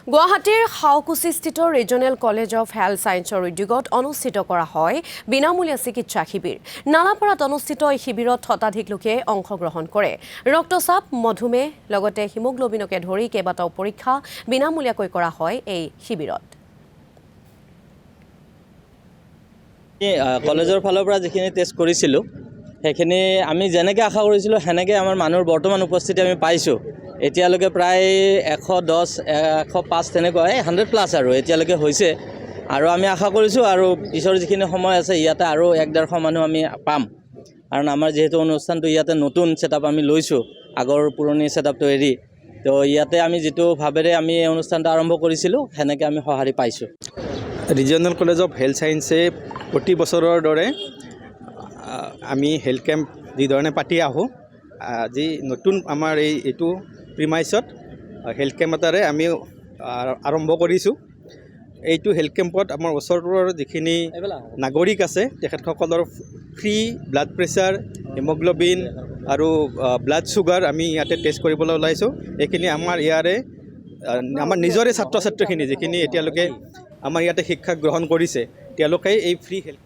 গুৱাহাটীৰ হাউকুছিস্থিত regional college of health ছায়েন্সৰ উদ্যোগত অনুষ্ঠিত কৰা হয় বিনামূলীয়া চিকিৎসা শিবিৰ। নালাপাৰাত অনুষ্ঠিত এই শিবিৰত শতাধিক লোকে অংশগ্ৰহণ কৰে। ৰক্তচাপ, মধুমেহ লগতে হিমোগ্লোবিনকে ধৰি কেইবাটাও পৰীক্ষা বিনামূলীয়াকৈ কৰা হয় এই শিবিৰত। কলেজৰ ফালৰ পৰা যিখিনি টেষ্ট কৰিছিলোঁ সেইখিনি আমি যেনেকৈ আশা কৰিছিলোঁ সেনেকৈ আমাৰ মানুহৰ বৰ্তমান উপস্থিতি আমি পাইছোঁ। এতিয়ালৈকে প্ৰায় 110, 105 তেনেকুৱা 100+ আৰু এতিয়ালৈকে হৈছে। আৰু আমি আশা কৰিছোঁ আৰু পিছৰ যিখিনি সময় আছে ইয়াতে আৰু 100-150 মানুহ আমি পাম। কাৰণ আমাৰ যিহেতু অনুষ্ঠানটো ইয়াতে নতুন ছেটআপ আমি লৈছোঁ আগৰ পুৰণি ছেটআপটো এৰি, তো ইয়াতে আমি যিটো ভাৱেৰে আমি এই অনুষ্ঠানটো আৰম্ভ কৰিছিলোঁ সেনেকৈ আমি সঁহাৰি পাইছোঁ। ৰিজনেল কলেজ অফ হেল্থ ছায়েন্সে প্ৰতি বছৰৰ দৰে আমি হেল্থ কেম্প যিধৰণে পাতি আহোঁ, আজি নতুন আমাৰ এইটো প্ৰিমাইছত হেল্থ কেম্প এটাৰে আমি আৰম্ভ কৰিছোঁ। এইটো হেল্থ কেম্পত আমাৰ ওচৰৰ যিখিনি নাগৰিক আছে তেখেতসকলৰ ফ্ৰী ব্লাড প্ৰেছাৰ, হিমোগ্লোবিন আৰু ব্লাড চুগাৰ আমি ইয়াতে টেষ্ট কৰিবলৈ ওলাইছোঁ। এইখিনি আমাৰ আমাৰ নিজৰে ছাত্ৰ ছাত্ৰীখিনি যিখিনি এতিয়ালৈকে আমাৰ ইয়াতে শিক্ষা গ্ৰহণ কৰিছে তেওঁলোকে এই ফ্ৰী হেল্থ